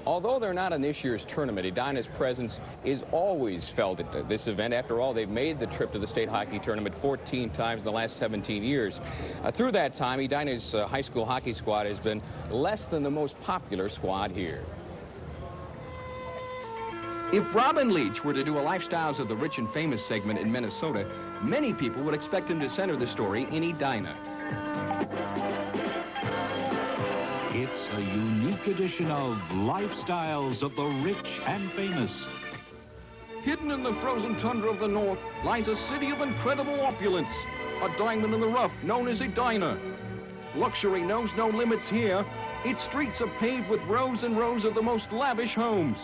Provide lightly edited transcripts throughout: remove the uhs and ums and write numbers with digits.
Although they're not in this year's tournament, Edina's presence is always felt at this event. After all, they've made the trip to the state hockey tournament 14 times in the last 17 years. Through that time, Edina's high school hockey squad has been less than the most popular squad here. If Robin Leach were to do a Lifestyles of the Rich and Famous segment in Minnesota, many people would expect him to center the story in Edina. It's a unique edition of Lifestyles of the Rich and Famous. Hidden in the frozen tundra of the north lies a city of incredible opulence, a diamond in the rough known as Edina. Luxury knows no limits here. Its streets are paved with rows and rows of the most lavish homes.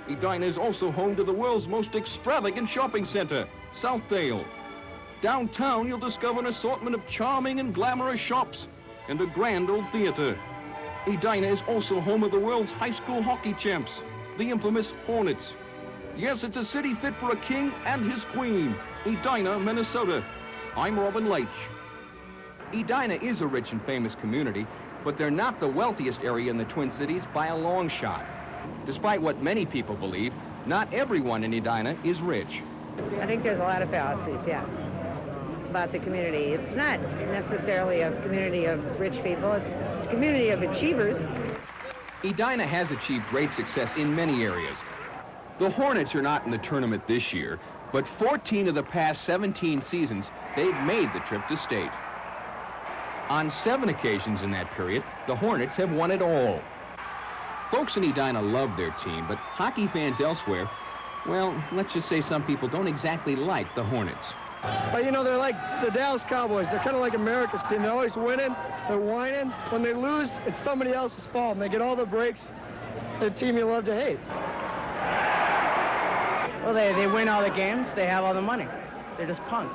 Edina is also home to the world's most extravagant shopping center, Southdale. Downtown, you'll discover an assortment of charming and glamorous shops and a grand old theater. Edina is also home of the world's high school hockey champs, the infamous Hornets. Yes, it's a city fit for a king and his queen. Edina, Minnesota. I'm Robin Leach. Edina is a rich and famous community, but they're not the wealthiest area in the Twin Cities by a long shot. Despite what many people believe, not everyone in Edina is rich. I think there's a lot of fallacies, yeah, about the community. It's not necessarily a community of rich people. It's a community of achievers. Edina has achieved great success in many areas. The Hornets are not in the tournament this year, but 14 of the past 17 seasons, they've made the trip to state. On 7 occasions in that period, the Hornets have won it all. Folks in Edina love their team, but hockey fans elsewhere, well, let's just say some people don't exactly like the Hornets. But, you know, they're like the Dallas Cowboys. They're kind of like America's team. They're always winning. They're whining. When they lose, it's somebody else's fault, and they get all the breaks. They're a team you love to hate. Well, they win all the games. They have all the money. They're just punks.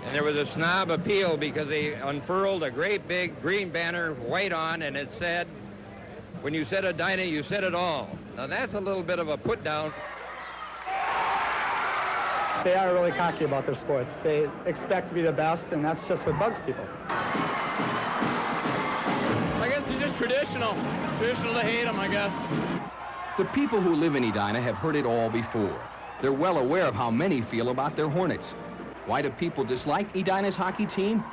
And there was a snob appeal because they unfurled a great big green banner, white on, and it said, "When you said Edina, you said it all." Now that's a little bit of a put down. They are really cocky about their sports. They expect to be the best, and that's just what bugs people. I guess they're just traditional. Traditional to hate them, I guess. The people who live in Edina have heard it all before. They're well aware of how many feel about their Hornets. Why do people dislike Edina's hockey team?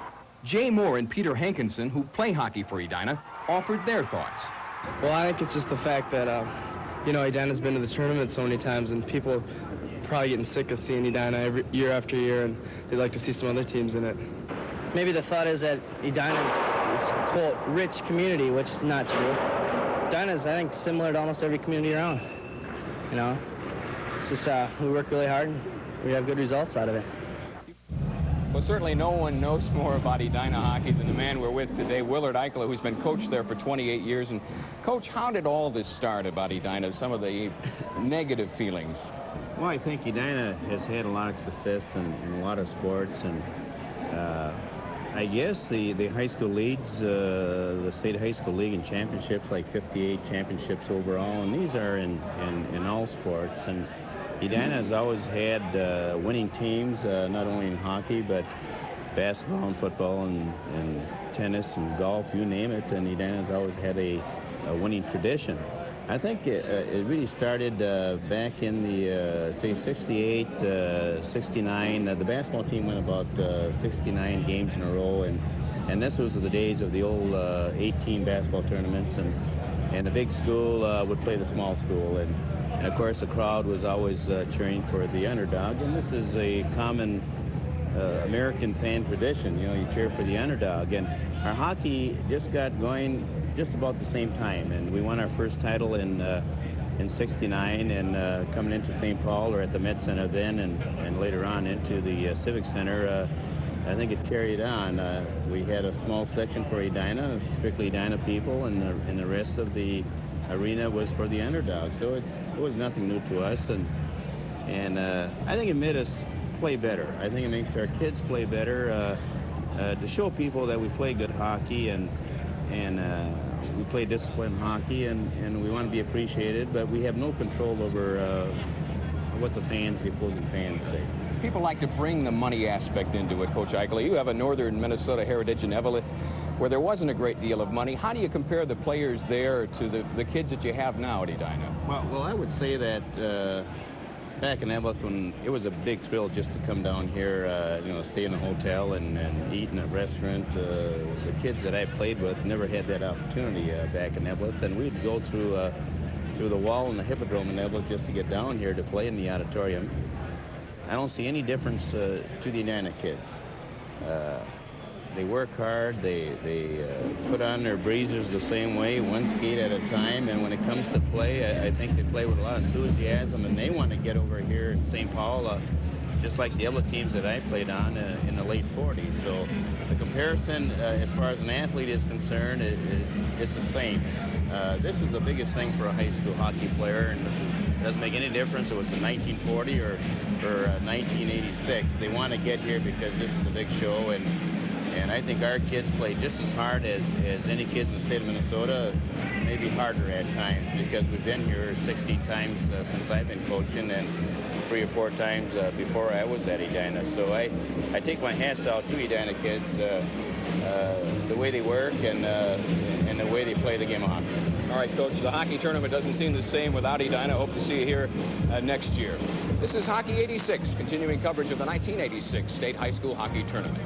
Jay Moore and Peter Hankinson, who play hockey for Edina, offered their thoughts. Well, I think it's just the fact that, you know, Edina's been to the tournament so many times, and people are probably getting sick of seeing Edina year after year, and they'd like to see some other teams in it. Maybe the thought is that Edina's this, quote, rich community, which is not true. Edina's, I think, similar to almost every community around. You know, it's just we work really hard, and we have good results out of it. Well, certainly no one knows more about Edina hockey than the man we're with today, Willard Ikola, who's been coach there for 28 years. And, Coach, how did all this start about Edina, some of the negative feelings? Well, I think Edina has had a lot of success in a lot of sports, and I guess the high school leagues, the state high school league and championships, like 58 championships overall, and these are in all sports. And Edina has always had winning teams, not only in hockey, but basketball and football and tennis and golf, you name it, and Edina has always had a winning tradition. I think it really started back in the, say, 68, 69. The basketball team went about 69 games in a row, and this was the days of the old 8-team basketball tournaments, and the big school would play the small school, and of course the crowd was always cheering for the underdog, and this is a common American fan tradition. You know, you cheer for the underdog, and our hockey just got going just about the same time, and we won our first title in 69, and coming into St. Paul, or at the Met Center then, and later on into the Civic Center, I think it carried on. We had a small section for Edina, strictly Edina people, and the rest of the arena was for the underdog. So it was nothing new to us, and I think it made us play better. I think it makes our kids play better to show people that we play good hockey, and we play disciplined hockey, and we want to be appreciated, but we have no control over what the opposing fans say. People like to bring the money aspect into it, Coach Ikola. You have a northern Minnesota heritage in Eveleth. where there wasn't a great deal of money. How do you compare the players there to the kids that you have now at Edina? Well, I would say that back in Evelyn, when it was a big thrill just to come down here, you know, stay in a hotel and eat in a restaurant. The kids that I played with never had that opportunity back in Evelyn, and we'd go through the wall in the Hippodrome in Evelyn just to get down here to play in the auditorium. I don't see any difference to the Edina kids. They work hard, they put on their breezers the same way, one skate at a time, and when it comes to play, I think they play with a lot of enthusiasm, and they want to get over here in St. Paul, just like the other teams that I played on in the late 40s. So the comparison, as far as an athlete is concerned, it's the same. This is the biggest thing for a high school hockey player, and it doesn't make any difference if it's in 1940 or 1986. They want to get here because this is a big show, and I think our kids play just as hard as any kids in the state of Minnesota, maybe harder at times, because we've been here 60 times since I've been coaching, and 3 or 4 times before I was at Edina. So I take my hats out to Edina kids, the way they work and the way they play the game of hockey. All right, Coach, the hockey tournament doesn't seem the same without Edina. Hope to see you here next year. This is Hockey 86, continuing coverage of the 1986 State High School Hockey Tournament.